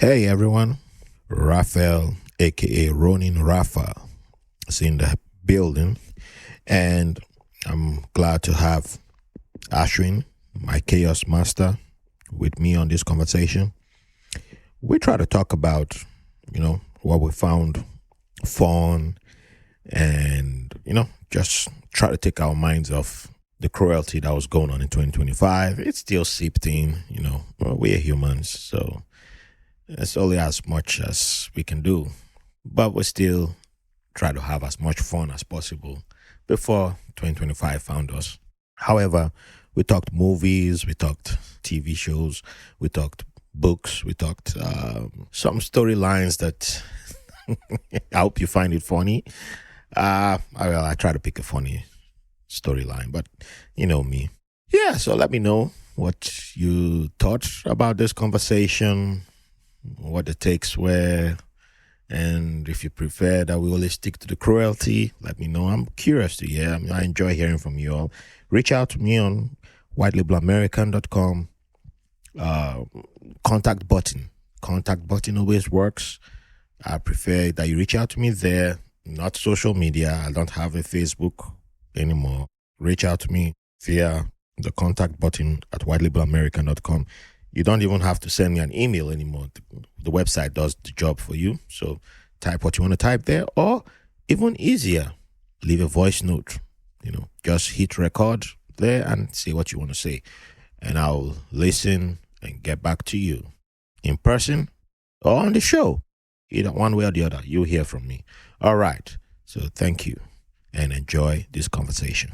Hey everyone, Raphael, aka Ronin Raphael, is in the building, and I'm glad to have Ashwin, my chaos master, with me on this conversation. We try to talk about, what we found fun and, just try to take our minds off the cruelty that was going on in 2025. It's still seeped in, we're humans, so it's only as much as we can do, but we still try to have as much fun as possible before 2025 found us. However, we talked movies, we talked TV shows, we talked books, we talked some storylines that I hope you find it funny. I try to pick a funny storyline, but you know me. Yeah, so let me know what you thought about this conversation, what the takes were, and if you prefer that we only stick to the cruelty, let me know. I'm curious to hear. I enjoy hearing from you all. Reach out to me on whitelabelamerican.com. Contact button. Contact button always works. I prefer that you reach out to me there, not social media. I don't have a Facebook anymore. Reach out to me via the contact button at whitelabelamerican.com. You don't even have to send me an email anymore. The website does the job for you. So type what you want to type there, or even easier, leave a voice note. Just hit record there and say what you want to say. And I'll listen and get back to you in person or on the show. Either one way or the other, you'll hear from me. All right. So thank you and enjoy this conversation.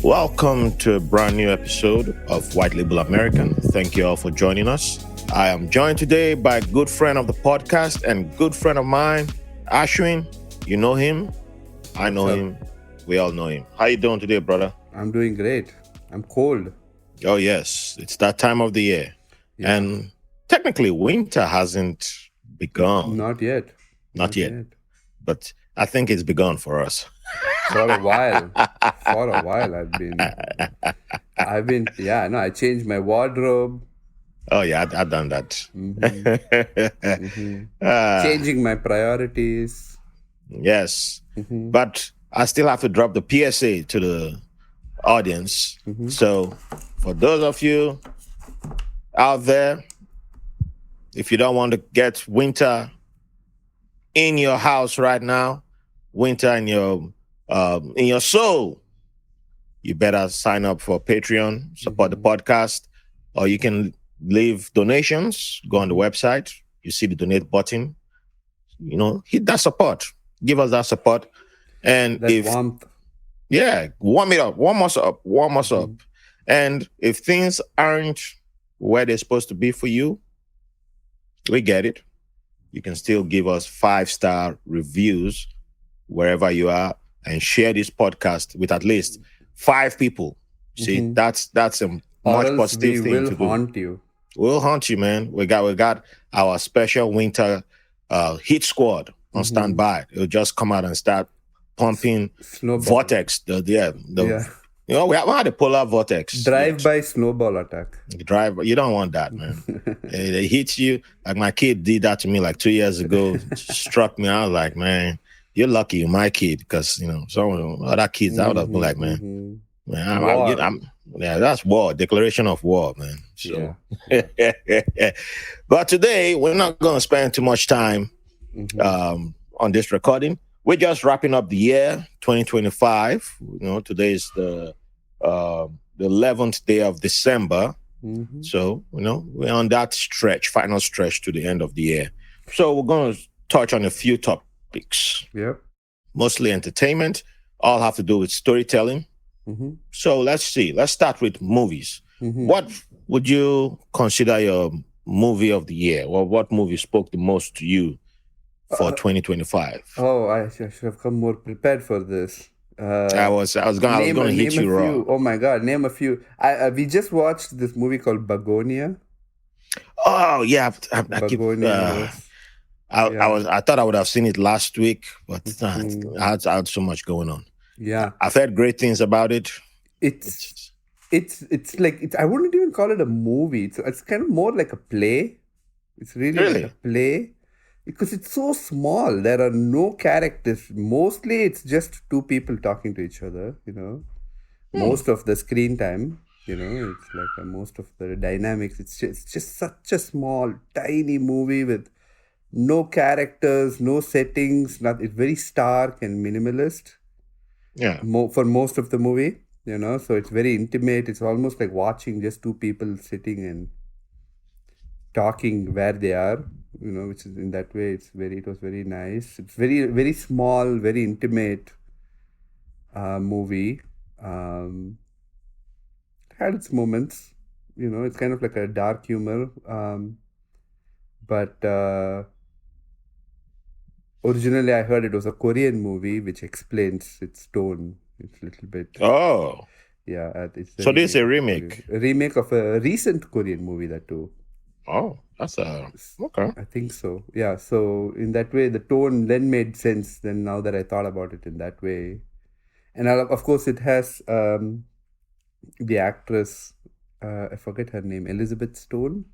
Welcome to a brand new episode of White Label American. Thank you all for joining us. I am joined today by a good friend of the podcast and good friend of mine, Ashwin. You know him. I know him. We all know him. How you doing today, brother? I'm doing great. I'm cold. Oh, yes. It's that time of the year. Yeah. And technically, winter hasn't begun. Not yet. Not yet. But I think it's begun for us. For a while. I changed my wardrobe. Oh, yeah, I've done that. Changing my priorities. Yes. But I still have to drop the PSA to the audience. So for those of you out there, if you don't want to get winter in your house right now, winter in your soul, you better sign up for Patreon, support the podcast, or you can leave donations. Go on the website, you see the donate button. Hit that support. Give us that support. And warm us up. And if things aren't where they're supposed to be for you, we get it. You can still give us 5-star reviews wherever you are and share this podcast with at least 5 people. See, that's a much positive thing to do. We'll haunt you. We'll haunt you, man. We got our special winter hit squad on standby. It'll just come out and start pumping snowball. Vortex. We had a polar vortex. Drive-by snowball attack. You don't want that, man. It hits you. Like my kid did that to me like 2 years ago. Struck me. I was like, man, you're lucky you're my kid, because some other kids I would have been like, man, that's war, declaration of war, man. So, but today we're not going to spend too much time on this recording. We're just wrapping up the year 2025. Today is the 11th day of December. So, we're on that final stretch to the end of the year. So we're going to touch on a few topics. Yep. Mostly entertainment, all have to do with storytelling. So let's see. Let's start with movies. What would you consider your movie of the year? Or what movie spoke the most to you for 2025? I should have come more prepared for this. I was going to hit you raw. Oh my God, name a few. We just watched this movie called Begonia. Oh yeah, Begonia. Yeah. I thought I would have seen it last week, but Mm. I had so much going on. Yeah. I've heard great things about it. It's It's it's like I wouldn't even call it a movie. It's kind of more like a play. It's really like a really, play because it's so small. There are no characters. Mostly, it's just two people talking to each other. hmm, Most of the screen time. It's like most of the dynamics. It's just such a small, tiny movie with no characters, no settings. Not It's very stark and minimalist. yeah, For most of the movie. So it's very intimate. It's almost like watching just two people sitting and talking where they are, which is in that way it was very nice. It's very very small, very intimate movie. um had its moments. It's kind of like a dark humor, but originally I heard it was a Korean movie, which explains its tone. It's a little bit. oh, Yeah, it's the so this is remake a of Korean, remake. a remake of a recent Korean movie, that too. Oh, that's okay. I think so. Yeah. So in that way, the tone then made sense. Then now that I thought about it in that way, and of course it has the actress. I forget her name. Elizabeth Stone.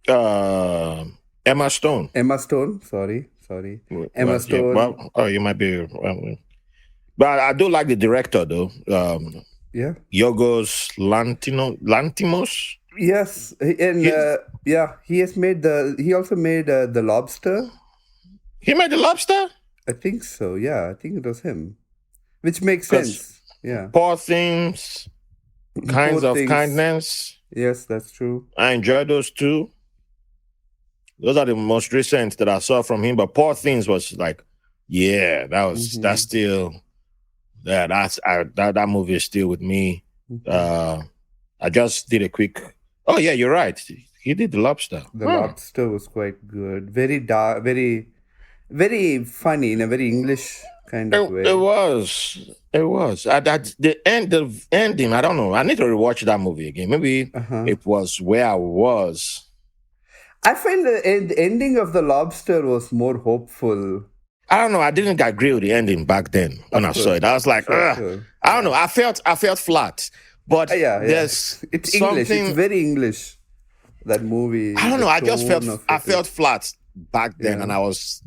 Uh, Emma Stone. Emma Stone. Sorry. Emma Well, yeah. Stone. Well, oh, you might be. But I do like the director though. Yeah. Yorgos Lantimos. Yes. And He yeah, he has made the. He also made the Lobster. he made the Lobster. I think so. Yeah, I think it was him, which makes Because sense. Yeah. Poor Things, Kinds Poor of things. Kindness. Yes, that's true. I enjoyed those two. Those are the most recent that I saw from him. But Poor Things was like, yeah, that's Mm-hmm. still that movie is still with me. Mm-hmm. I just did a quick. Oh yeah, you're right. He did the Lobster. The Huh. Lobster was quite good. Very dark, very, very funny in a very English kind of It way. was. It was. The ending. I don't know. I need to rewatch that movie again. Maybe Uh-huh. it was where I was. I find the ending of The Lobster was more hopeful. I don't know. I didn't agree with the ending back then when Of I saw course. it. I was like, Sure, ugh. sure. I don't know. Yeah. I felt flat. But Yeah. there's It's English. It's something. very English. That I movie, don't the know. tone of I it felt is. flat back then, Yeah. and I was.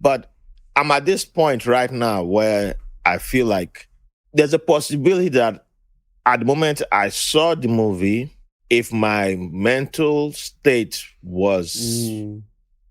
But I'm at this point right now where I feel like there's a possibility that at the moment I saw the movie, if my mental state was, Mm,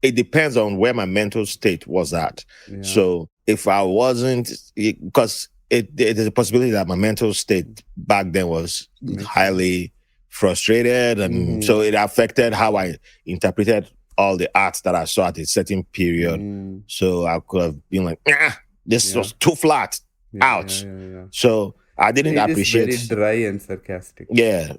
it depends on where my mental state was at. yeah. So if I wasn't, because there's a possibility that my mental state back then was Makes sense. highly frustrated, and Mm-hmm. so it affected how I interpreted all the art that I saw at a certain period. Mm, So I could have been like, "Ah, this yeah. was too flat, Yeah. out." So I didn't It is very appreciate. dry and sarcastic. Yeah,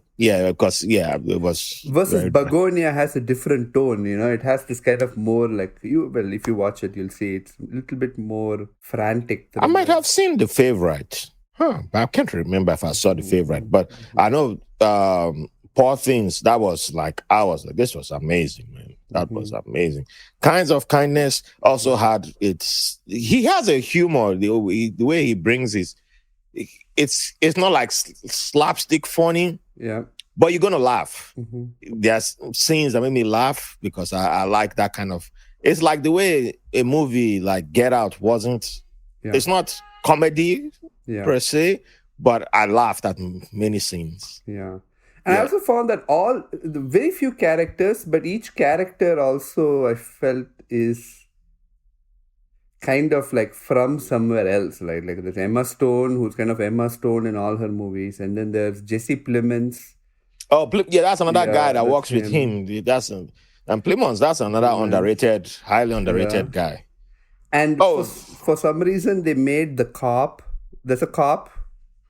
because it was Versus very. Begonia has a different tone. It has this kind of more like well, if you watch it, you'll see it's a little bit more frantic I might thriller. have seen The Favorite. But I can't remember if I saw The Favorite. But I know Poor Things, I was like, this was amazing, man. That was amazing. Kinds of Kindness also had he has a humor, the way he brings it's not like slapstick funny, Yeah. but you're gonna laugh. Mm-hmm. There's scenes that make me laugh because I like that kind of. It's like the way a movie like Get Out wasn't. Yeah. It's not comedy Yeah. per se, but I laughed at many scenes. Yeah. And I Yeah. also found that very few characters, but each character also I felt is kind of like from somewhere else. Like there's Emma Stone, who's kind of Emma Stone in all her movies, and then there's Jesse Plemons. Oh, yeah, that's another guy Yeah, that that's works with him. him. And Plymouth, that's another Plemons. highly Yeah. underrated guy. And Oh, for some reason they made the cop. There's a cop,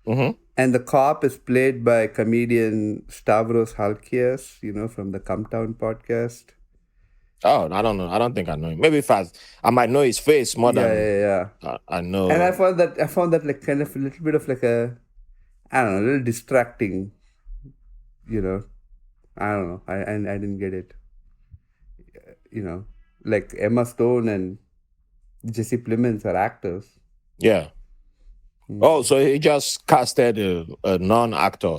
mhm. and the cop is played by comedian Stavros Halkias, from the Come Town podcast. Oh, I don't know. I don't think I know him. Maybe if I might know his face more Yeah, than yeah, yeah. I And I know. found that like kind of a little bit of like I don't know, a little distracting. You know, I don't know. I didn't get it. like Emma Stone and Jesse Plemons are actors. Yeah. Oh, so he just casted a non-actor.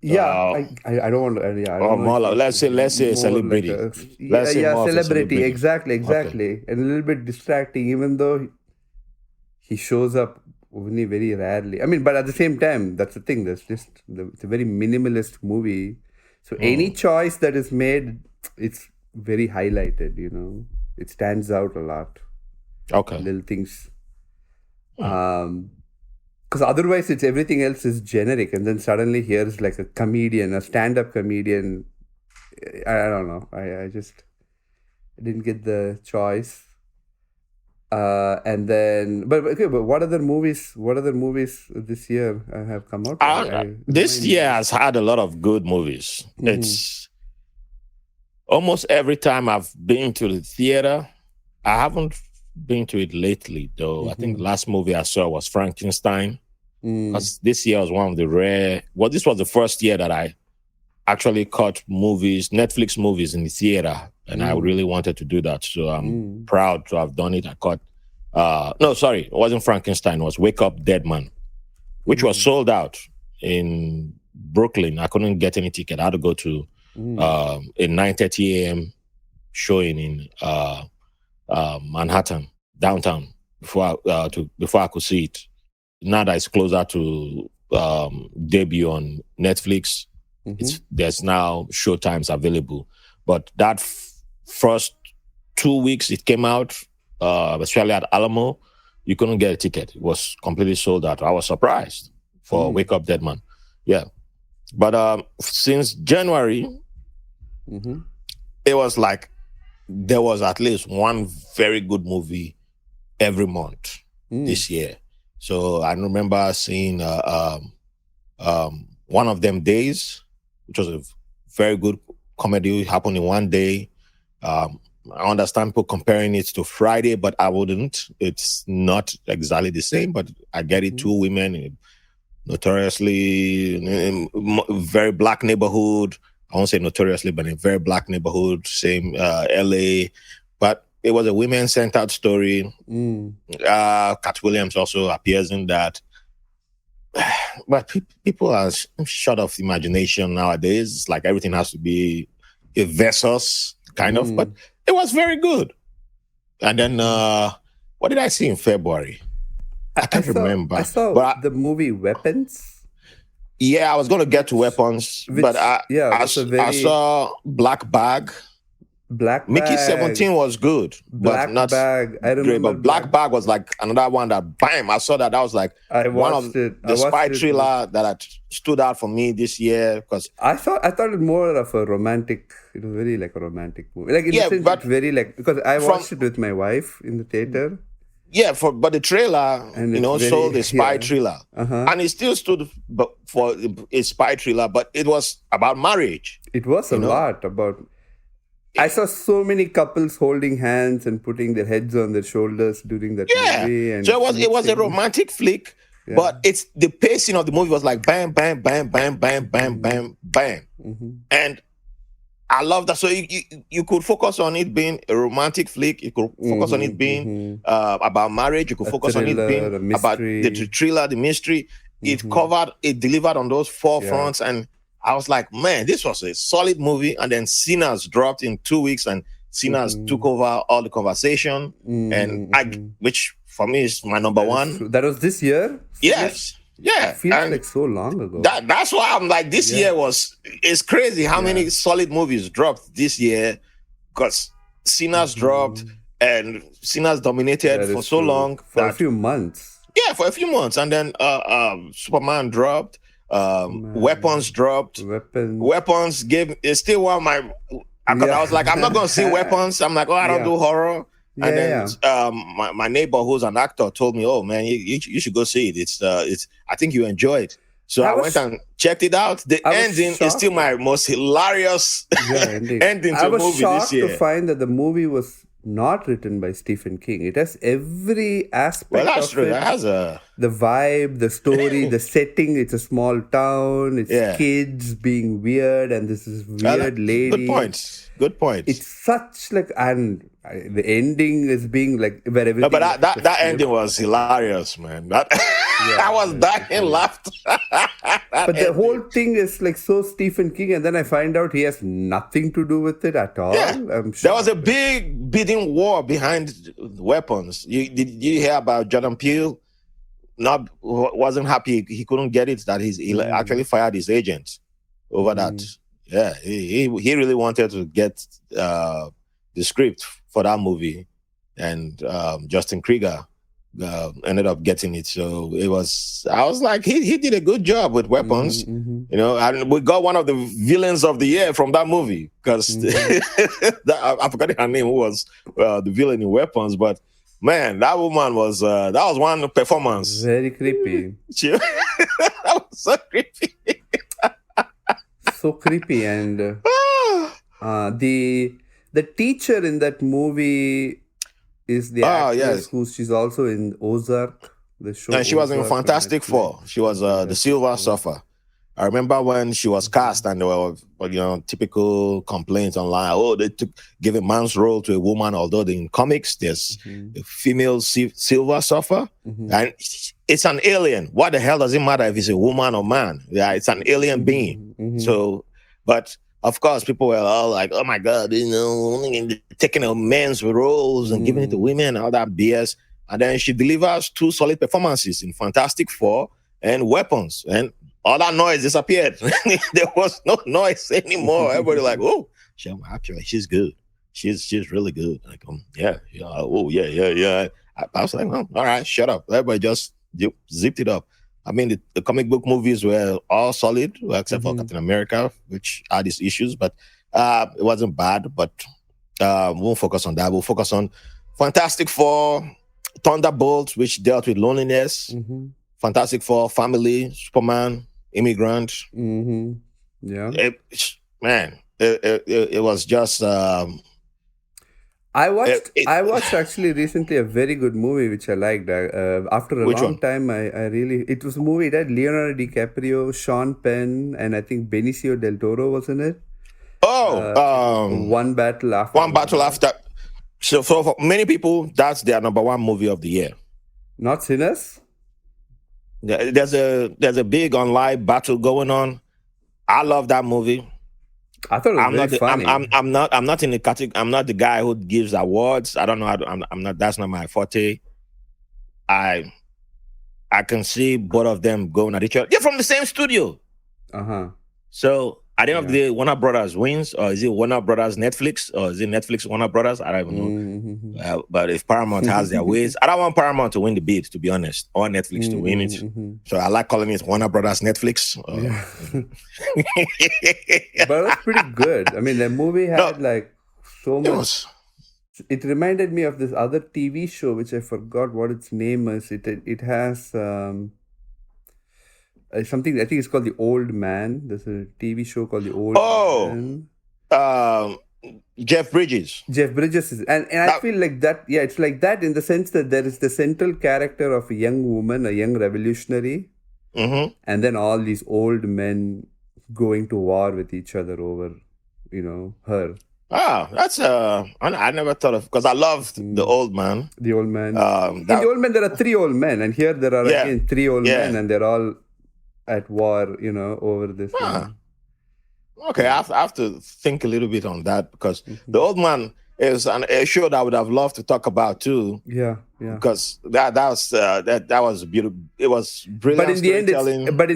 Yeah, I don't want to. I Or don't know more if like, let's say a more like celebrity. Let's say yeah, more of a celebrity. celebrity. Exactly, Okay. exactly, and a little bit distracting, even though he shows up only very rarely. I mean, but at the same time, that's the thing. It's a very minimalist movie. So any choice that is made, it's very highlighted. It stands out a lot. Okay. Little things. Because otherwise, it's everything else is generic, and then suddenly here's like a comedian, a stand-up comedian. I don't know. I didn't get the choice. And then, but what other movies? What other movies this year have come out? This year has had a lot of good movies. It's almost every time I've been to the theater. I haven't been to it lately, though. I think the last movie I saw was Frankenstein. Because this year was one of the rare. Well, this was the first year that I actually caught Netflix movies in the theater, and I really wanted to do that. So I'm proud to have done it. I caught. No, sorry, it wasn't Frankenstein. It was Wake Up Dead Man, which was sold out in Brooklyn. I couldn't get any ticket. I had to go to a 9:30 a.m. showing in Manhattan, downtown, before I could see it. Now that it's closer to debut on Netflix, there's now showtimes available. But that first 2 weeks it came out, especially at Alamo, you couldn't get a ticket. It was completely sold out. I was surprised for Wake Up Dead Man. Yeah. But since January, it was like there was at least one very good movie every month this year. So I remember seeing One of Them Days, which was a very good comedy. It happened in one day. I understand people comparing it to Friday, but I wouldn't. It's not exactly the same, but I get it. Two women, notoriously in a very black neighborhood. I won't say notoriously, but in a very black neighborhood, same LA. But it was a women-centered story. Cat Williams also appears in that. But people are short of imagination nowadays. It's like everything has to be a versus kind of. But it was very good. And then, what did I see in February? I can't remember. I saw the movie Weapons. Yeah, I was going to get to Weapons, but I saw Black Bag. Mickey 17 was good, Black but not Bag. I remember great. But Black Bag was like another one that, bam, I saw that. That was like one of the spy thriller that stood out for me this year. Because I thought it more of a romantic. It was very like a romantic movie. Like in the sense, it's very like, because I watched it with my wife in the theater. Yeah, but the trailer, sold a spy thriller, and it still stood for a spy thriller. But it was about marriage. It was a lot about. I saw so many couples holding hands and putting their heads on their shoulders during that movie. And so it was a romantic flick, but it's the pacing of the movie was like bam, bam, bam, bam, bam, bam, bam, bam, and I love that. So you could focus on it being a romantic flick. You could focus on it being about marriage. You could focus on it being about the thriller, the mystery. It delivered on those four fronts, and I was like, man, this was a solid movie. And then Sinners dropped in 2 weeks, and Sinners took over all the conversation, and which for me is my number one. That was this year? Yes. Yeah. It feels like so long ago. That's why I'm like, this year it's crazy how many solid movies dropped this year, because Sinners dropped and Sinners dominated for so long. For a few months. Yeah, for a few months. And then Superman dropped. Weapons dropped. Weapons is still one of my. I was like, I'm not gonna see Weapons. I'm like, I don't do horror. And then my neighbor, who's an actor, told me, "Oh man, you should go see it. It's I think you enjoy it." So I went and checked it out. The ending is still my most hilarious ending to a movie this year. I was shocked to find that the movie was not written by Stephen King. It has every Well, aspect that's of true. it. That has a The vibe, the story, the setting. It's a small town. It's yeah. kids being weird, and this is weird Good lady. points. Good points. It's such like, and the ending is being like where everything. No, but that ending was hilarious, man. That I was dying laughter. But the whole thing is like so Stephen King, and then I find out he has nothing to do with it at all. Yeah. I'm There was a big bidding war behind weapons. Did you hear about Jordan Peele? Wasn't happy he couldn't get it, that he actually fired his agent over that. Yeah, he really wanted to get the script for that movie, and Justin Krieger ended up getting it. So I was like, he did a good job with weapons, you know, and we got one of the villains of the year from that movie, because I forgot her name, who was the villain in Weapons, but man, that woman was that was one performance. Very creepy. That was so creepy. So creepy. And the teacher in that movie is the actress she's also in Ozark, the show. And she was in Fantastic Four. She was the Silver Surfer. I remember when she was cast, and there were, typical complaints online. Oh, they gave a man's role to a woman, although in comics there's a female Silver Surfer, and it's an alien. What the hell does it matter if it's a woman or man? Yeah, it's an alien being. So, but of course, people were all like, "Oh my God, taking a men's roles and giving it to women and all that BS." And then she delivers 2 solid performances in Fantastic Four and Weapons, and all that noise disappeared. There was no noise anymore. Everybody like, "Oh, she's good. She's really good." Like, yeah. I was like, "Oh, all right, shut up." Everybody just zipped it up. I mean, the comic book movies were all solid, except for Captain America, which had its issues, but it wasn't bad. But we won't focus on that. We'll focus on Fantastic Four, Thunderbolt, which dealt with loneliness. Fantastic Four, family, Superman, immigrant. Yeah. It was just. I watched actually recently a very good movie which I liked. After a long time, it was a movie that Leonardo DiCaprio, Sean Penn, and I think Benicio del Toro was in it. One Battle After. So for many people, that's their number 1 movie of the year. Not Sinners? There's a big online battle going on. I love that movie. I thought it was funny. I'm not in the category. I'm not the guy who gives awards. I don't know. I'm not. That's not my forte. I can see both of them going at each other. They're from the same studio. So at the end of the day, Warner Brothers wins, or is it Warner Brothers Netflix, or is it Netflix Warner Brothers? I don't even know. But if Paramount has their ways, I don't want Paramount to win the bid, to be honest, or Netflix to win it. So I like calling it Warner Brothers Netflix. But it was pretty good. I mean, the movie had like so much. It reminded me of this other TV show, which I forgot what its name is. It has something, I think it's called The Old Man. There's a TV show called The Old Man. Jeff Bridges. Jeff Bridges is, and I feel like that. Yeah, it's like that in the sense that there is the central character of a young woman, a young revolutionary, and then all these old men going to war with each other over, her. That's I never thought of, because I loved The Old Man. The Old Man. In The Old Man, there are 3 old men, and here there are again 3 old men, and they're all at war, over this. Okay, I have to think a little bit on that, because The Old Man is a show that I would have loved to talk about too. Yeah. Because that was beautiful. It was brilliant. But in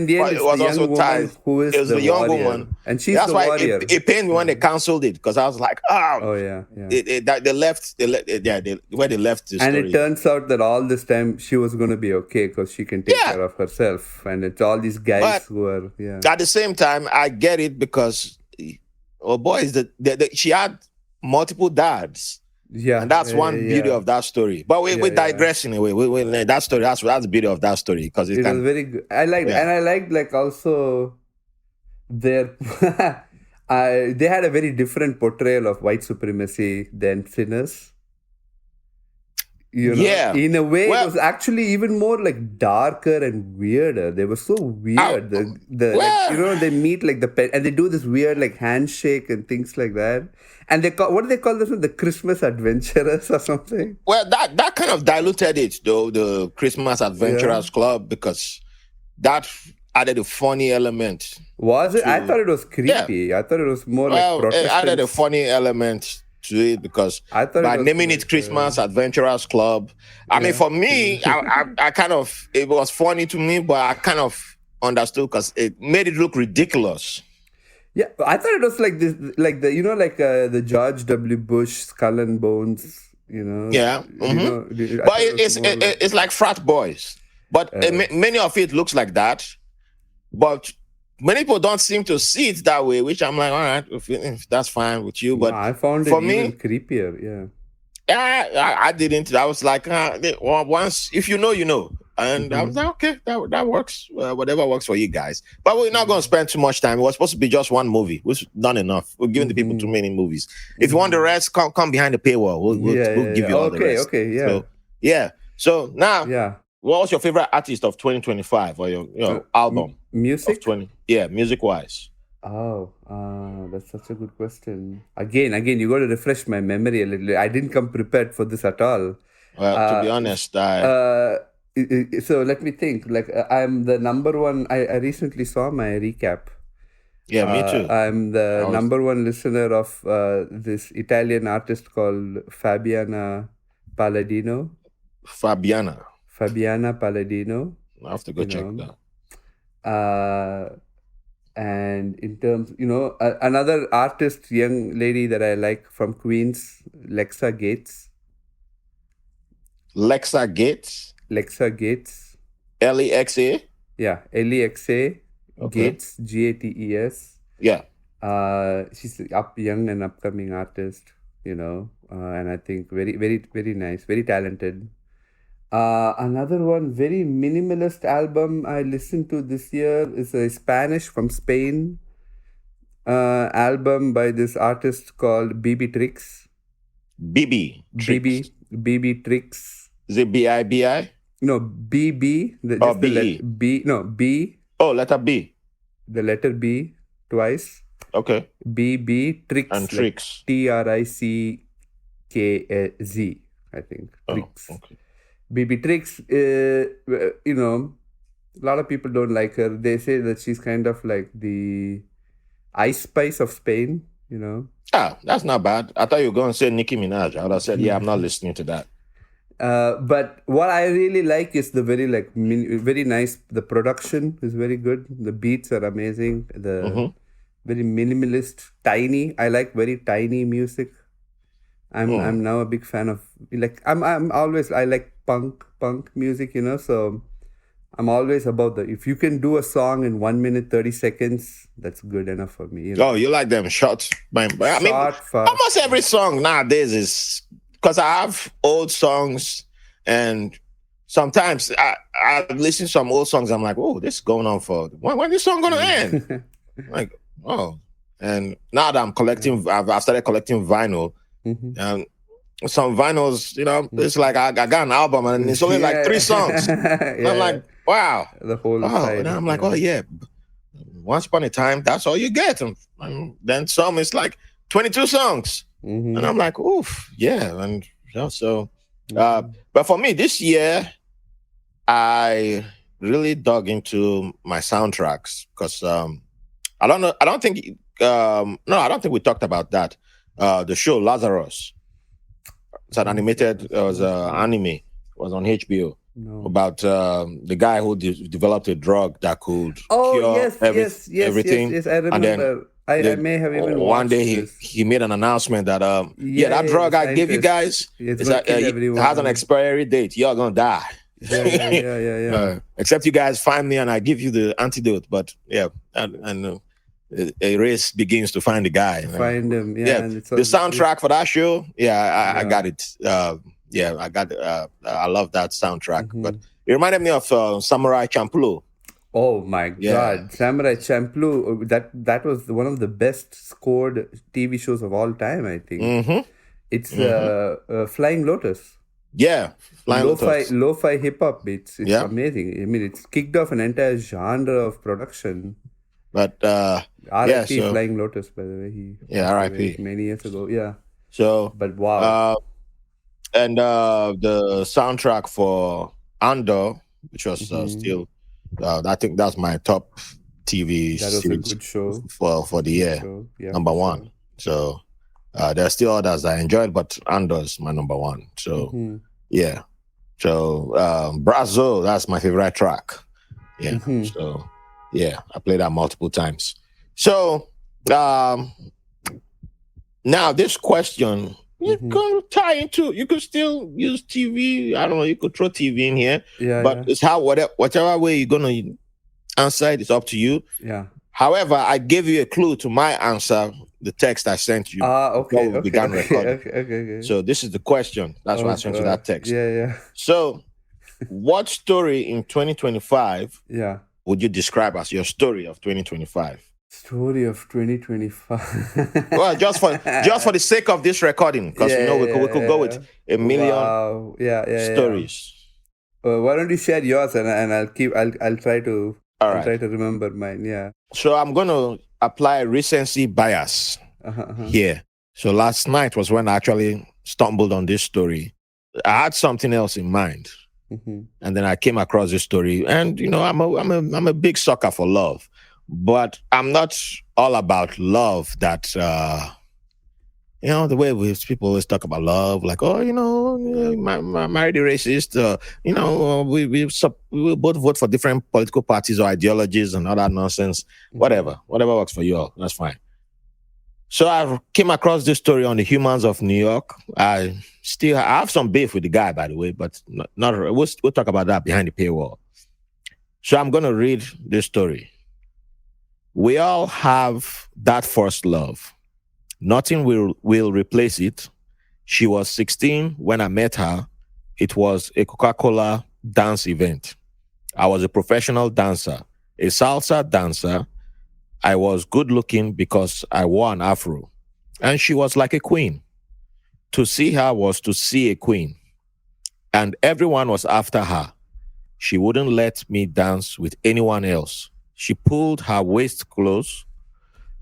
the end, it was also tied. Who is the young woman, and she's the warrior. It pained me when they cancelled it, because I was like, they left where they left the story. And it turns out that all this time she was going to be okay, because she can take care of herself, and it's all these guys who are. At the same time, I get it, because she had multiple dads. Yeah, and that's one beauty of that story. But we digress in a way. We that story. That's the beauty of that story, because it was very good. I liked, and I liked like also their. They had a very different portrayal of white supremacy than Sinners. Yeah. In a way, it Well, was actually even more like darker and weirder. They were so I, weird. The like well, they meet like and they do this weird like handshake and things like that. And they call, what do they call this one? The Christmas Adventurers or something. well, that kind of diluted it though, the Christmas Yeah. Adventurers Club, because that added a funny element Was it? I to thought it was yeah. creepy. I thought it was more like Well, it added a Protestants. funny element to it because I thought it by was naming like it Christmas Adventurers Club, I mean, yeah. for me, I kind of, it was funny to me, but I kind of understood because it made it look ridiculous. Yeah, I thought it was like this, like the George W. Bush Skull and Bones. Yeah. I But thought it was more like it's like frat boys. But many of it looks like that. But many people don't seem to see it that way, which I'm like, all right, if that's fine with you. But I found for it me, even creepier. Yeah. I didn't. I was like, once, if you know, you know. And I was like, okay, that works. Whatever works for you guys. But we're not going to spend too much time. It was supposed to be just one movie, which is not enough. We're giving the people too many movies. If you want the rest, come behind the paywall. We'll give you all the rest. Okay, yeah. So, yeah. So now, Yeah. what was your favorite artist of 2025 or your album Music? of 20? Yeah, music-wise. Oh, that's such a good question. Again, you got to refresh my memory a little. I didn't come prepared for this at all. Well, to be honest, So let me think. Like I'm the number one. I recently saw my recap. yeah, me too. I'm the number one listener of this Italian artist called Fabiana Palladino. Fabiana Palladino. I have to go check that. And in terms, another artist, young lady that I like from Queens, Lexa Gates. Lexa Gates? Lexa? Yeah, Lexa Gates, Gates. Yeah. She's young and upcoming artist, and I think very, very, very nice, very talented. Another one, very minimalist album I listened to this year is a Spanish from Spain album by this artist called BB Tricks. BB Tricks. Is it BIBI? No, BB. B. Oh, letter B. The letter B twice. Okay. BB Tricks. And Tricks. Trickz, I think. Tricks. Oh, okay. BB Tricks, a lot of people don't like her. They say that she's kind of like the Ice Spice of Spain, Ah, that's not bad. I thought you were going to say Nicki Minaj. I would have said, yeah, I'm not listening to that. But what I really like is the very very nice. The production is very good. The beats are amazing. The very minimalist, tiny. I like very tiny music. I'm now a big fan of I like punk music, so I'm always about if you can do a song in 1 minute 30 seconds, that's good enough for me. Oh, you like them short? Almost every song nowadays is, because I have old songs, and sometimes I listen to some old songs. I'm like, oh, this is going on for when this song gonna end? Like, oh, and now that I'm collecting, I've started collecting vinyl. Some vinyls, it's like I got an album and it's only like 3 songs. I'm like, wow. The whole side, and I'm like, oh yeah. Once upon a time, that's all you get. And then some is like 22 songs. And I'm like, oof, yeah. And so but for me this year, I really dug into my soundtracks because I don't think we talked about that. The show Lazarus. It's an animated. It was an anime. It was on HBO about the guy who developed a drug that could cure everything. Yes, I remember. I may have even one day this. he made an announcement that that drug I gave you guys it has an expiry date. You're gonna die. Yeah. Except you guys find me and I give you the antidote. But yeah, and a race begins to find the guy. Find him, The soundtrack for that show, I got it. I got it. I love that soundtrack. But it reminded me of Samurai Champloo. Oh my God, Samurai Champloo! That was one of the best scored TV shows of all time. I think it's Flying Lotus. Yeah, Flying Lotus. Lo-fi hip hop beats. It's Yeah, amazing. I mean, it's kicked off an entire genre of production. but yeah, R.I.P. so Flying Lotus, by the way. He yeah, passed away R.I.P. many years ago. Yeah, So but wow. uh, and the soundtrack for Andor, which was Hmm. still, I think that's my top TV That was a series good show. for the Good year, show. Yeah, for number one. sure. So there are still others I enjoyed, but Andor's my number one. So Hmm. yeah. So Brazil, that's my favorite track. Yeah. Hmm. So yeah, I played that multiple times. So um, now this question you Hmm. can tie into. You could still use TV. I don't know. You could throw TV in here, Yeah, but yeah, it's how whatever way you're gonna answer it is up to you. yeah. However, I gave you a clue to my answer. The text I sent you Ah, before okay, we okay, began okay, recording. okay, okay, okay. So this is the question. That's why Oh I sent you God. that text. Yeah, yeah, So, what story in 2025 yeah. would you describe as your story of 2025? Story of 2025. Well, just for the sake of this recording, because Yeah, we could go with yeah. a million Wow. Yeah, yeah, yeah. stories. Why don't you share yours and I'll try to All right. remember mine. Yeah. So I'm gonna apply recency bias Uh-huh, uh-huh. here. So last night was when I actually stumbled on this story. I had something else in mind, Mm-hmm. and then I came across this story. And I'm a big sucker for love, but I'm not all about love that the way people always talk about love, like, oh, married a racist, we both vote for different political parties or ideologies and all that nonsense. Mm-hmm. Whatever works for you all, that's fine. So I came across this story on the Humans of New York. I have some beef with the guy, by the way, but not we'll talk about that behind the paywall. So I'm going to read this story. We all have that first love. Nothing will replace it. She was 16 when I met her. It was a Coca-Cola dance event. I was a professional dancer, a salsa dancer. I was good looking because I wore an afro. And she was like a queen. To see her was to see a queen. And everyone was after her. She wouldn't let me dance with anyone else. She pulled her waist close.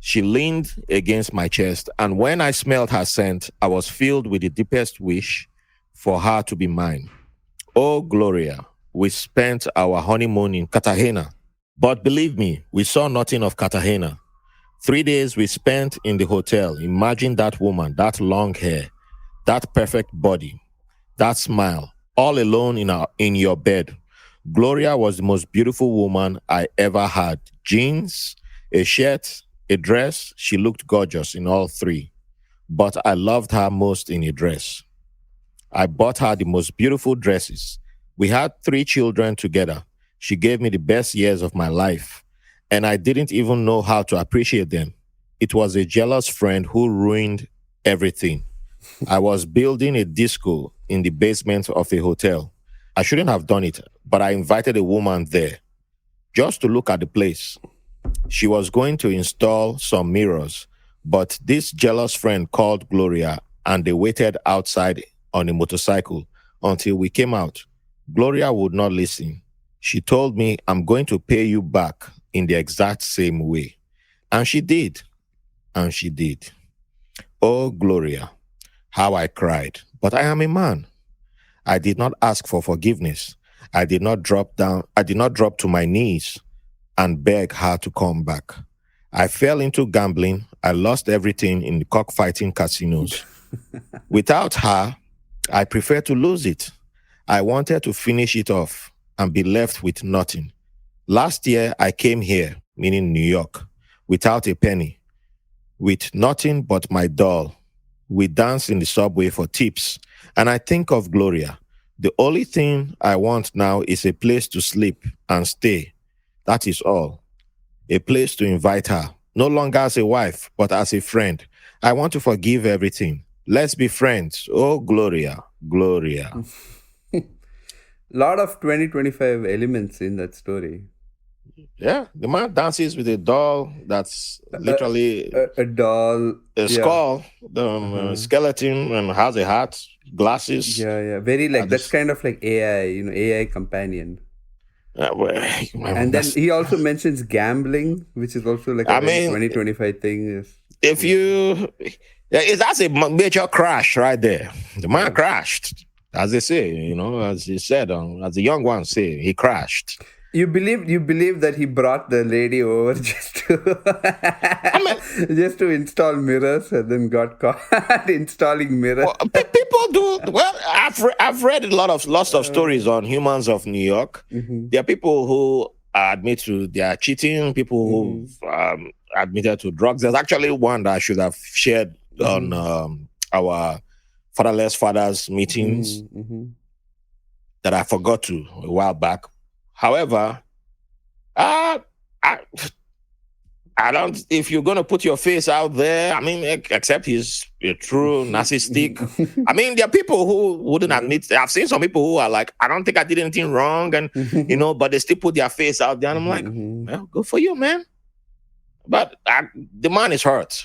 She leaned against my chest, and when I smelled her scent, I was filled with the deepest wish for her to be mine. Oh, Gloria, we spent our honeymoon in Cartagena. But believe me, we saw nothing of Cartagena. 3 days we spent in the hotel. Imagine that woman, that long hair, that perfect body, that smile, all alone in your bed. Gloria was the most beautiful woman I ever had. Jeans, a shirt, a dress. She looked gorgeous in all three. But I loved her most in a dress. I bought her the most beautiful dresses. We had 3 children together. She gave me the best years of my life, and I didn't even know how to appreciate them. It was a jealous friend who ruined everything. I was building a disco in the basement of a hotel. I shouldn't have done it, but I invited a woman there just to look at the place. She was going to install some mirrors, but this jealous friend called Gloria and they waited outside on a motorcycle until we came out. Gloria would not listen. She told me, I'm going to pay you back in the exact same way. And she did. And she did. Oh, Gloria, how I cried. But I am a man. I did not ask for forgiveness. I did not drop down. I did not drop to my knees and beg her to come back. I fell into gambling. I lost everything in the cockfighting casinos. Without her, I prefer to lose it. I wanted to finish it off and be left with nothing. Last year, I came here, meaning New York, without a penny, with nothing but my doll. We dance in the subway for tips, and I think of Gloria. The only thing I want now is a place to sleep and stay. That is all. A place to invite her, no longer as a wife, but as a friend. I want to forgive everything. Let's be friends. Oh, Gloria, Gloria. Lot of 2025 elements in that story. Yeah, the man dances with a doll that's A, literally a doll. a Yeah. skull, the Uh-huh. skeleton, and has a hat. glasses. Yeah. Very like that's This, kind of like AI, AI companion. well, And then that's, he also mentions gambling, which is also like a I very mean, 2025 thing. Yes. if you, that's a major crash right there. The man Yeah. crashed, as they say, as he said, as the young ones say, he crashed. You believe that he brought the lady over just to I mean, just to install mirrors and then got caught installing mirrors. well, people do well. I've read lots of stories on Humans of New York. Mhm, There are people who admit to their cheating. People who mhm, admitted to drugs. There's actually one that I should have shared on mhm, our fatherless fathers meetings mhm, mhm. that I forgot to a while back. However, uh, I, I don't. If you're gonna put your face out there, I mean, except he's a true narcissistic. I mean, there are people who wouldn't Yeah. admit. I've seen some people who are like, I don't think I did anything wrong, and but they still put their face out there. And I'm like, Mhm, well, good for you, man. But the man is hurt.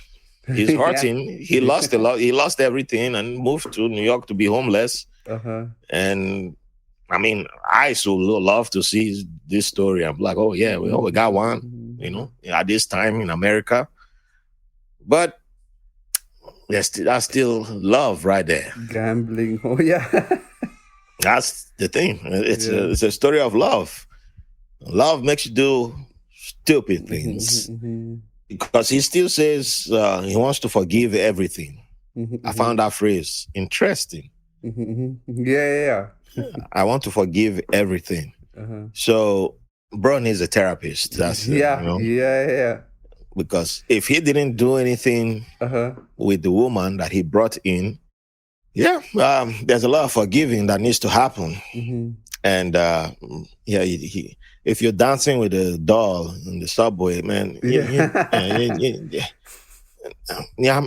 He's mhm. Yeah. hurting. He lost a lot. He lost everything and moved to New York to be homeless. Uh-huh. And I mean, I so love to see this story. I'm like, oh yeah, we got one. At this time in America. But that's still love right there. Gambling. Oh yeah. That's the thing. Yeah. It's a story of love. Love makes you do stupid Mhm, things mhm, because he still says he wants to forgive everything. mhm, I mhm, found that phrase interesting. mhm. Yeah. I want to forgive everything. Uh-huh. So, bro needs a therapist. That's Yeah. because if he didn't do anything Uh-huh. with the woman that he brought in, yeah, there's a lot of forgiving that needs to happen. Mhm. And if you're dancing with a doll in the subway, man, Yeah.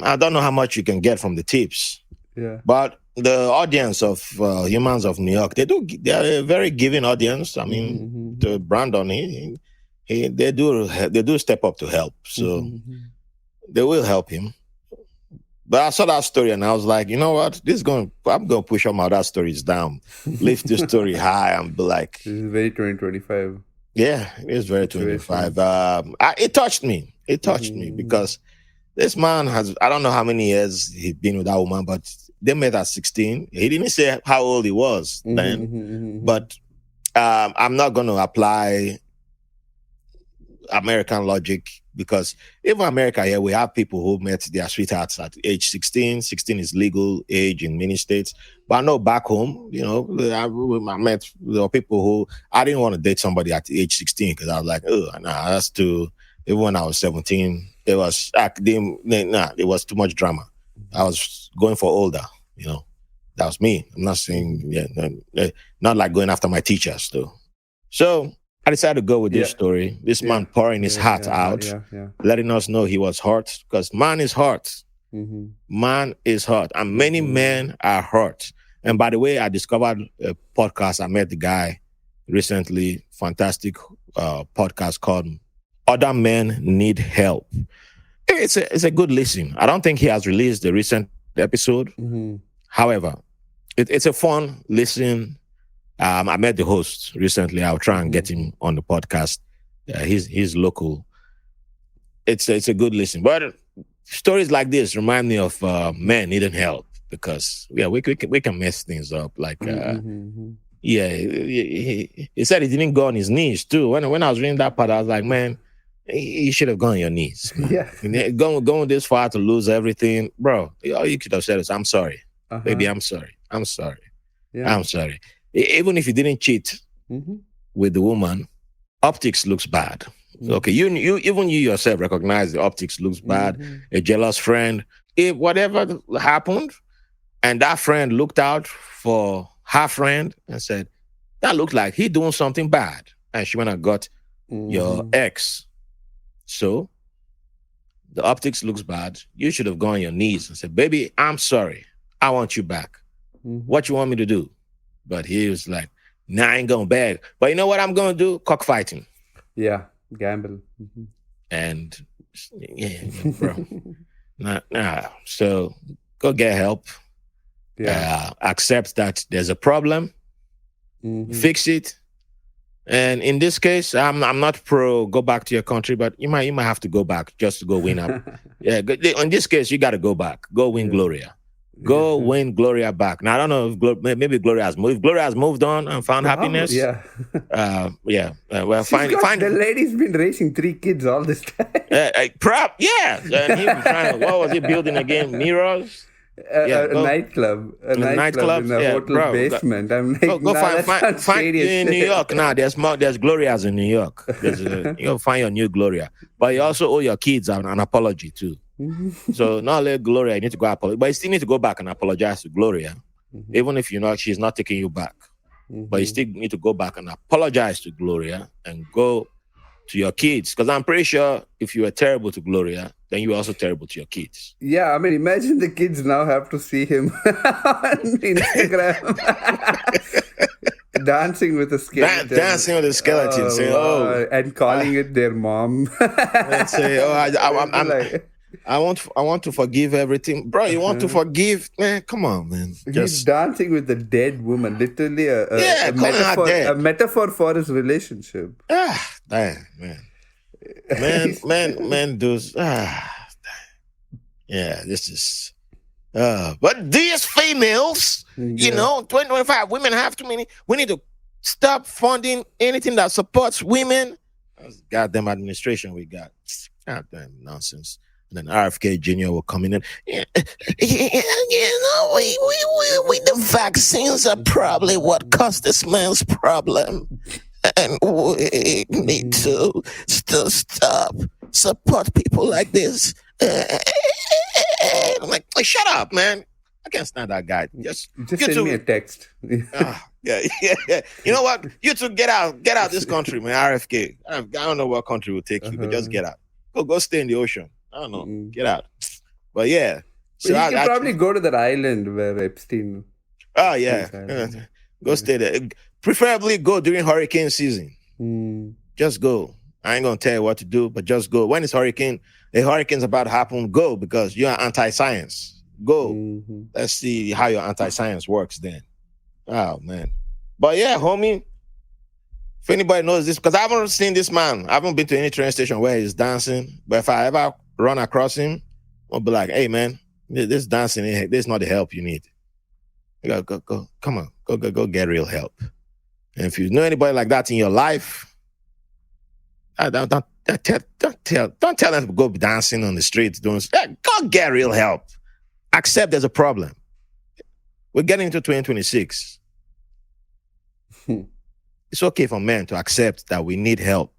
I don't know how much you can get from the tips, Yeah. but the audience of Humans of New York, they're a very giving audience. I Mhm, mean, mhm, to Brandon, they do step up to help, so mhm. they will help him. But I saw that story and I was like, you know what? I'm going to push all my other stories down, lift this story high and be like, This is very 2025 yeah, it is very situation. 25. It touched me. It touched me Mhm, because this man I don't know how many years he'd been with that woman, but they met at 16. He didn't say how old he was mhm, then, mhm, mhm, but I'm not going to apply American logic because even America here, we have people who met their sweethearts at age 16. 16 is legal age in many states. But I know back home, I met there were people who I didn't want to date somebody at age 16 because I was like, oh, nah, that's too. Even when I was 17, it was it was too much drama. I was going for older, you know. That was me. I'm not saying not like going after my teachers though. So I decided to go with this Yeah. story. This Yeah. man pouring his Yeah. heart Yeah. out, Yeah. letting us know he was hurt because man is hurt. Mhm, Man is hurt. And many mhm. men are hurt. And by the way, I discovered a podcast. I met the guy recently, fantastic podcast called Other Men Need Help. It's a good listen. I don't think he has released the recent episode. Mhm. However, it's a fun listen. I met the host recently. I'll try and get Mhm. him on the podcast. He's local. It's a good listen. But stories like this remind me of men needing help because we can mess things up. Like Mhm. he said he didn't go on his knees too. When I was reading that part, I was like, man, you should have gone on your knees, man. Yeah. Going this far to lose everything, bro. All you could have said is, "I'm sorry, baby. Uh-huh. I'm sorry. I'm sorry. Yeah. I'm sorry." Even if you didn't cheat Mhm. with the woman, optics looks bad. Okay, Mhm. you even you yourself recognize the optics looks bad. Mhm. A jealous friend. If whatever happened, and that friend looked out for her friend and said, "That looked like he doing something bad," and she went and got your Mhm. ex. So the optics looks bad. You should have gone on your knees and said, "Baby, I'm sorry. I want you back. Mhm. What you want me to do?" But he was like, "Nah, I ain't going back. But you know what I'm gonna do? Cockfighting." Yeah. Gamble. Mhm. And yeah, bro. Nah. So go get help. Yeah. Accept that there's a problem, fix it. And in this case, I'm not pro go back to your country, but you might have to go back just to go win up. Yeah, in this case, you got to go back, go win Gloria. Go win Gloria back. Now I don't know if maybe Gloria has moved. If Gloria has moved on and found happiness. Yeah. Well, find the lady's been raising 3 kids all this time. Yeah. And he was what was he building again? Mirrors. A nitclub. A nightclub in a hotel basement. I'm like, go find in New York now. There's Glorias in New York. You'll find your new Gloria, but you also owe your kids an apology too. So not only Gloria, you need to go apologize, but you still need to go back and apologize to Gloria, even if she's not taking you back. But you still need to go back and apologize to Gloria and go to your kids, because I'm pretty sure if you were terrible to Gloria, then you were also terrible to your kids. Yeah, I mean, imagine the kids now have to see him on Instagram dancing with a skeleton. Dancing with a skeleton, and calling it their mom. And say, I want to forgive everything, bro. You want to forgive, man? Come on, man. He's dancing with a dead woman, literally a metaphor for his relationship. Damn, man, those. Yeah, this is. But these females, 2025 women have too many. We need to stop funding anything that supports women. That's goddamn administration we got. Goddamn nonsense. And then RFK Jr. will come in and, the vaccines are probably what caused this man's problem. And we need to still stop, support people like this. I'm like, shut up, man. I can't stand that guy. Just send me a text. Yeah. You know what? You two get out this country, man. RFK. I don't know what country will take you, but just get out. Go stay in the ocean. I don't know. Get out. But yeah. So you can probably go to that island where Epstein. Oh, yeah. Go stay there. Preferably go during hurricane season. Just go. I ain't going to tell you what to do, but just go. When it's a hurricane's about to happen, go, because you're anti-science. Go. Let's see how your anti-science works then. Oh, man. But yeah, homie, if anybody knows this, because I haven't seen this man. I haven't been to any train station where he's dancing. But if I ever run across him, I'll be like, hey, man, this dancing, this is not the help you need. Go. Come on. Go get real help. And if you know anybody like that in your life, don't tell them to go dancing on the streets. Go get real help. Accept there's a problem. We're getting into 2026. It's okay for men to accept that we need help.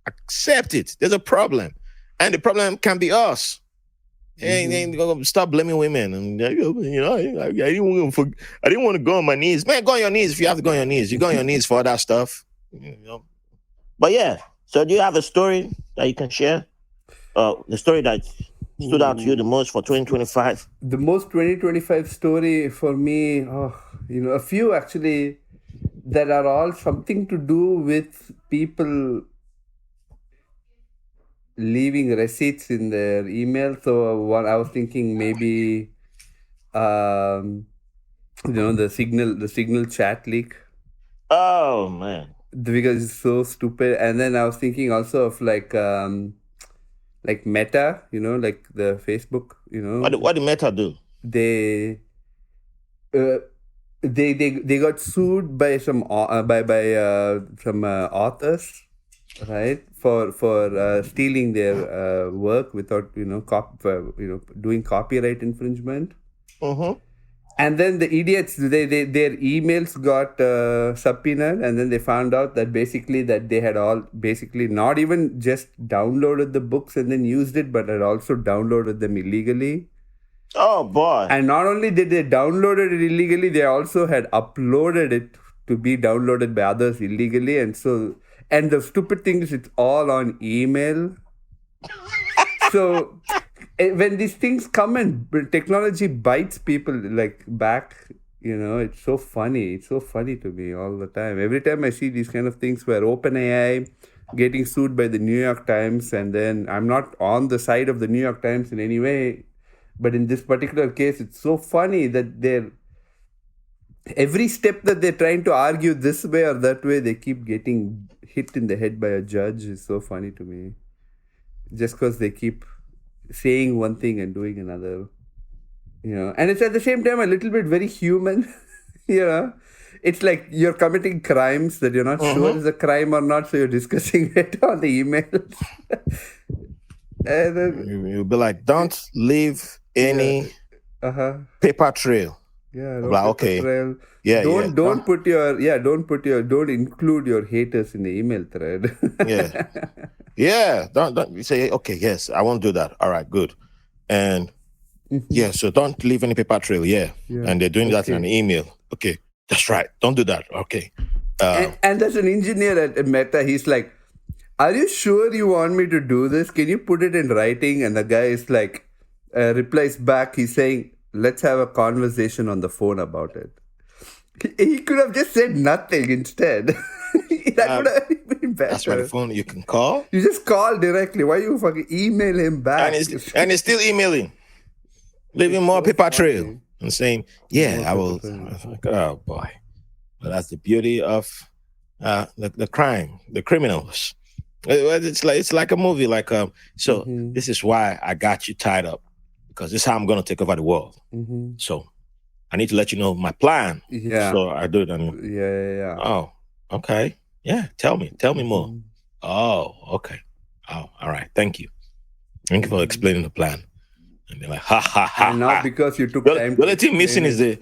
Accept it. There's a problem. And the problem can be us. And stop blaming women. And I didn't want to go on my knees. Man, go on your knees if you have to go on your knees. You go on your knees for all that stuff. But yeah. So do you have a story that you can share? The story that stood out to you the most for 2025? The most 2025 story for me, a few actually that are all something to do with people leaving receipts in their email. So what I was thinking, maybe the signal chat leak. Oh man, because it's so stupid. And then I was thinking also of like Meta, like the Facebook, what did Meta do? They got sued by some authors, right, for stealing their work without doing copyright infringement. And then the idiots, their emails got subpoenaed, and then they found out that basically that they had all basically not even just downloaded the books and then used it, but had also downloaded them illegally. Oh boy! And not only did they download it illegally, they also had uploaded it to be downloaded by others illegally. And the stupid thing is, it's all on email. So when these things come and technology bites people like back, it's so funny. It's so funny to me all the time. Every time I see these kind of things where OpenAI getting sued by the New York Times, and then I'm not on the side of the New York Times in any way, but in this particular case, it's so funny that every step that they're trying to argue this way or that way, they keep getting hit in the head by a judge. Is so funny to me. Just because they keep saying one thing and doing another. And it's at the same time a little bit very human. you know it's like you're committing crimes that you're not sure is a crime or not, so you're discussing it on the emails. And then, You'll be like, don't leave any paper trail. no Like, paper okay. trail. Yeah, Don't include your haters in the email thread. Yeah. Don't you say, okay, yes, I won't do that. All right, good. And so don't leave any paper trail. Yeah. And they're doing that in an email. Okay, that's right. Don't do that. Okay. And as an engineer at Meta, he's like, are you sure you want me to do this? Can you put it in writing? And the guy is like, replies back, he's saying, let's have a conversation on the phone about it. He could have just said nothing instead. That would have been better. That's why the phone you can call. You just call directly. Why you fucking email him back? And he's still emailing, leaving more paper trail and saying, I will. Like, oh boy. But that's the beauty of the crime, the criminals. It's like a movie. This is why I got you tied up, because this is how I'm going to take over the world. So I need to let you know my plan. So I do it. Oh, okay. Yeah. Tell me more. Oh, okay. Oh, all right. Thank you for explaining the plan. And they're like, ha ha ha. And not because you took time. The only thing missing is the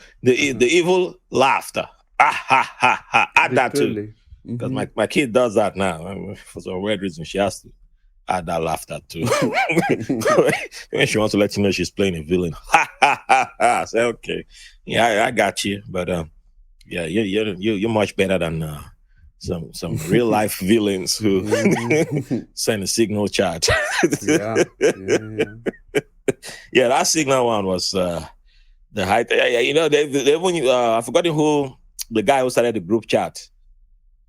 evil laughter. Ah ha ha ha. Add that too. Because my kid does that now. For some weird reason, she has to add that laughter too. When she wants to let you know she's playing a villain. Ha ha ha ha. Say, okay. Yeah, I got you. But you're much better than some real life villains who send a signal chat. That signal one was the height. They I've forgotten who the guy who started the group chat.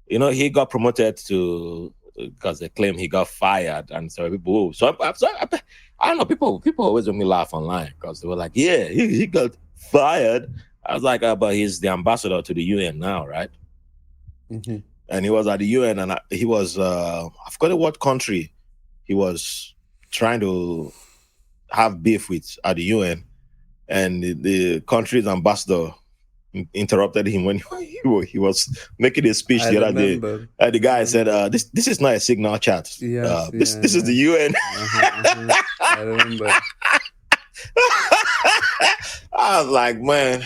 He got promoted to, because they claim he got fired, and so people. So I don't know. People always make me laugh online because they were like, "Yeah, he got fired." I was like, "But he's the ambassador to the UN now, right?" And he was at the UN, and he was I forgot what country he was trying to have beef with at the UN, and the country's ambassador interrupted him when he was making a speech the other day. The guy said, "This is not a signal chat. This is the UN." I remember. I was like, man,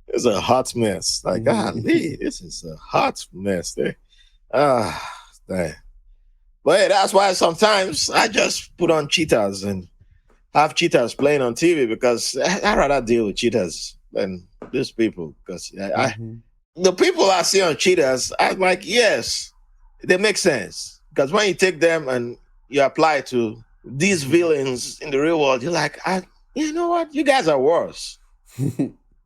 it's a hot mess. Like, golly, this is a hot mess. Dang. But hey, that's why sometimes I just put on cheetahs and have cheetahs playing on TV, because I'd rather deal with cheetahs than these people. Because the people I see on cheetahs, I'm like, yes, they make sense. Because when you take them and you apply to these villains in the real world, you're like, you know what? You guys are worse.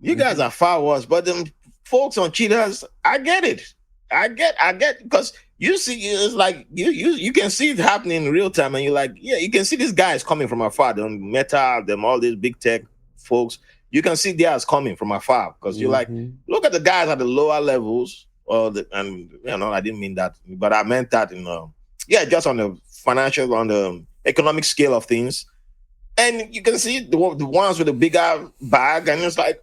You guys are far worse. But them folks on cheetahs, I get it. I get, because you see, it's like you can see it happening in real time, and you're like, yeah, you can see these guys coming from afar. Them Meta, them all these big tech folks. You can see theirs coming from afar, because you're like, look at the guys at the lower levels, I didn't mean that, but I meant that just on the financial, on the economic scale of things, and you can see the ones with the bigger bag, and it's like,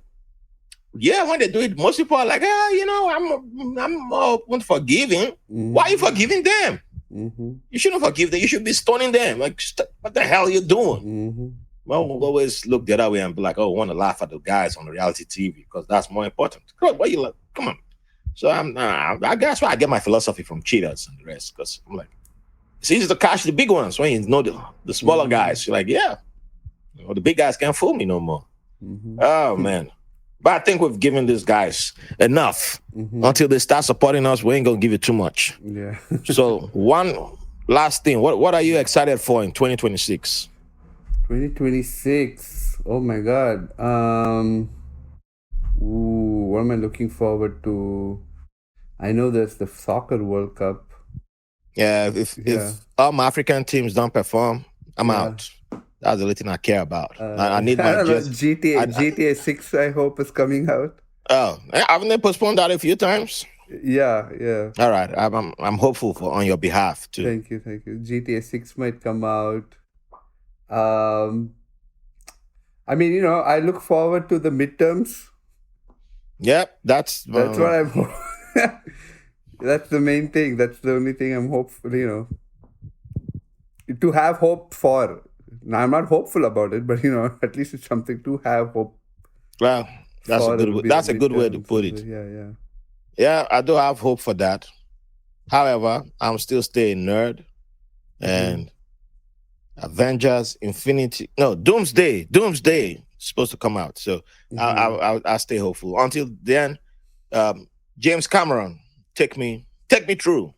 yeah, when they do it, most people are like, I'm more open to forgiving. Why are you forgiving them? You shouldn't forgive them. You should be stoning them. Like, what the hell are you doing? Well, we'll always look the other way and be like, I want to laugh at the guys on the reality TV, because that's more important. What you like? Come on. So I guess why I get my philosophy from cheaters and the rest, because I'm like, it's easy to catch the big ones when you know the smaller guys. You're like, yeah, the big guys can't fool me no more. Oh, man. But I think we've given these guys enough. Until they start supporting us, we ain't going to give you too much. Yeah. So one last thing. What are you excited for in 2026? 2026. Oh, my God. What am I looking forward to? I know there's the Soccer World Cup. Yeah, if all my African teams don't perform, I'm out. That's the only thing I care about. I need my GTA 6, I hope, is coming out. Oh, haven't they postponed that a few times? Yeah. All right, I'm hopeful for on your behalf too. Thank you. GTA 6 might come out. Um, I mean, I look forward to the midterms. Yep, that's That's what I'm. That's the main thing. That's the only thing I'm hopeful. To have hope for. Now, I'm not hopeful about it, but at least it's something to have hope well. That's a for. good. It'll be the That's a good way to midterms. put it. Yeah. Yeah, I do have hope for that. However, I'm still staying nerd and Avengers Infinity. No, Doomsday. Doomsday is supposed to come out. So I'll stay hopeful. Until then, James Cameron, take me through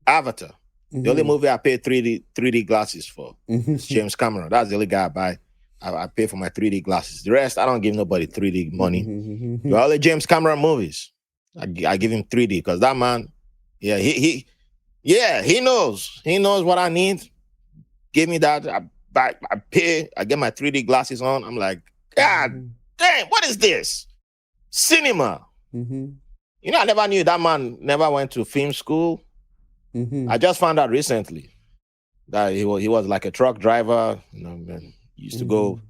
Avatar. The only movie I paid 3D glasses for is James Cameron. That's the only guy I buy. I pay for my 3D glasses. The rest, I don't give nobody 3D money. The only James Cameron movies, I give him 3D because that man, yeah, he knows. He knows what I need. Give me that. I pay. I get my 3D glasses on. I'm like, God damn, what is this? Cinema. I never knew that man never went to film school. I just found out recently that he was like a truck driver. He used to go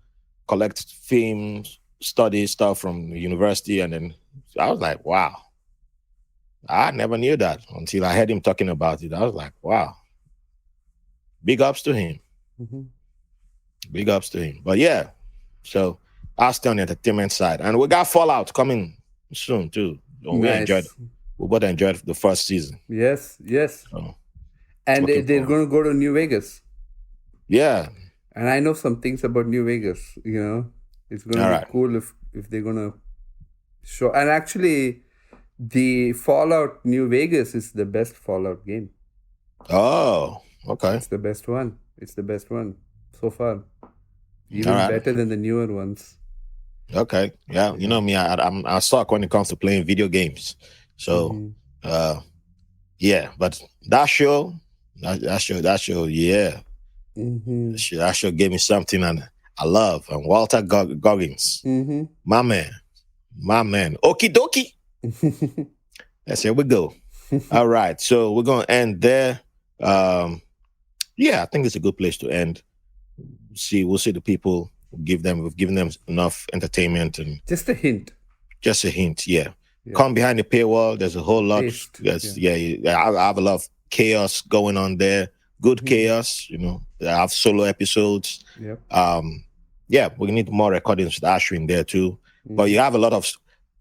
collect film, study stuff from the university, and then I was like, wow. I never knew that until I heard him talking about it. I was like, wow. Big ups to him. Big ups to him. But yeah, so I'll stay on the entertainment side. And we got Fallout coming soon too. We both enjoyed the first season. Yes. So, and they're going to go to New Vegas. Yeah. And I know some things about New Vegas. It's going to be cool if they're going to show. And actually, the Fallout New Vegas is the best Fallout game. Oh, okay. It's the best one. So far. Even better than the newer ones. Okay. Yeah. You know me, I suck when it comes to playing video games. So, yeah. But that show, yeah. That show gave me something and I love. And Walter Goggins, my man. Okie dokie. Here we go. All right. So we're going to end there. Yeah, I think it's a good place to end. We'll see the people. We've given them enough entertainment and just a hint. Yeah. Come behind the paywall. There's a whole lot. I have a lot of chaos going on there. Good chaos. I have solo episodes. Yep. We need more recordings with Ashwin there too. But you have a lot of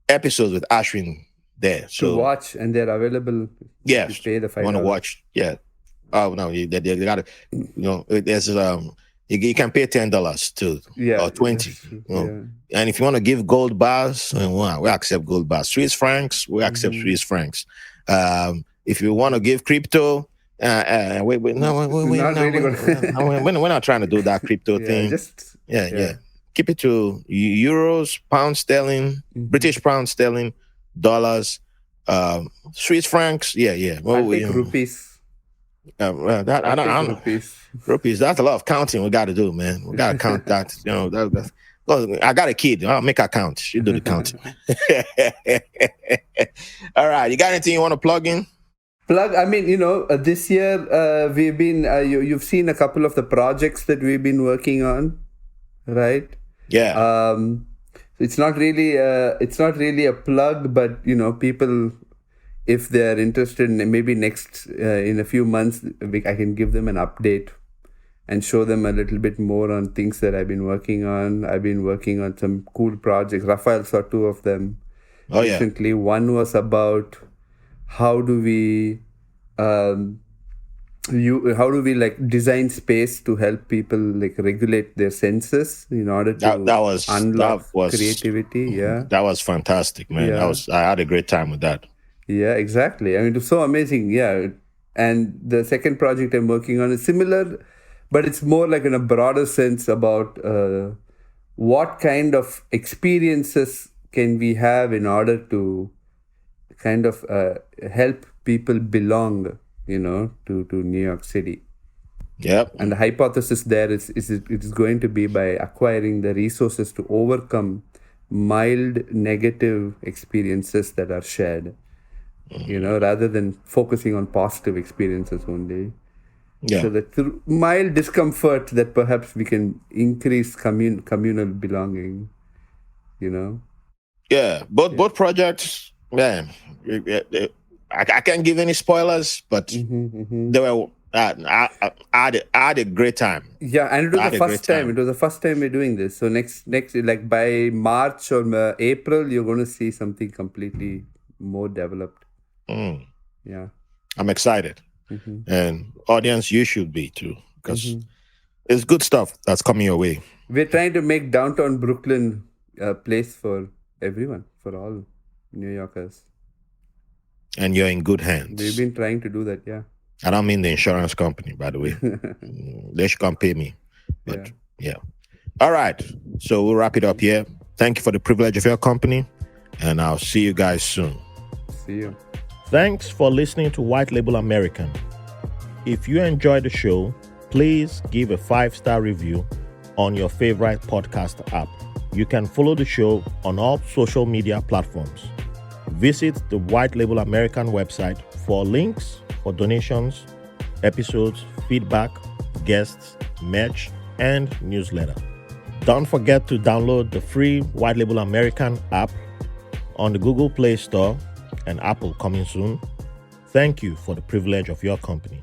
episodes with Ashwin there. So to watch, and they're available. Yes. You pay the $5. Want to watch? Yeah. Oh no, they got it. There's you can pay $10 too, or $20. And if you want to give gold bars, we accept gold bars. Swiss francs, we accept Swiss francs. If you want to give crypto, we're not trying to do that crypto thing. Keep it to euros, pound sterling, British pound sterling, dollars, Swiss francs. I'll take rupees. I don't rupees. That's a lot of counting we got to do, man. We got to count that. I got a kid. I'll make her count. She do the counting. All right. You got anything you want to plug in? I mean, this year we've been. You've seen a couple of the projects that we've been working on, right? Yeah. It's not really a plug, but people, if they're interested, maybe next in a few months, I can give them an update and show them a little bit more on things that I've been working on. I've been working on some cool projects. Raphael saw 2 of them recently. Yeah. One was about how do we design space to help people regulate their senses in order to unlock creativity. Yeah, that was fantastic, man. Yeah. I had a great time with that. Yeah, exactly. I mean, it was so amazing. Yeah. And the second project I'm working on is similar, but it's more like in a broader sense about what kind of experiences can we have in order to kind of help people belong, to New York City. Yep. And the hypothesis there is it is going to be by acquiring the resources to overcome mild negative experiences that are shared, rather than focusing on positive experiences only. Yeah. So that through mild discomfort that perhaps we can increase communal belonging, Yeah. Both projects, man. I can't give any spoilers, but they were. I had a great time. Yeah, and it was the first time. It was the first time we're doing this. So next, like by March or April, you're going to see something completely more developed. Yeah, I'm excited, and audience, you should be too, because it's good stuff that's coming your way. We're trying to make downtown Brooklyn a place for everyone, for all New Yorkers. And you're in good hands. We've been trying to do that, yeah. I don't mean the insurance company, by the way. They should come pay me. But yeah. All right. So we'll wrap it up here. Thank you for the privilege of your company, and I'll see you guys soon. See you. Thanks for listening to White Label American. If you enjoyed the show, please give a 5-star review on your favorite podcast app. You can follow the show on all social media platforms. Visit the White Label American website for links for donations, episodes, feedback, guests, merch, and newsletter. Don't forget to download the free White Label American app on the Google Play Store and Apple coming soon. Thank you for the privilege of your company.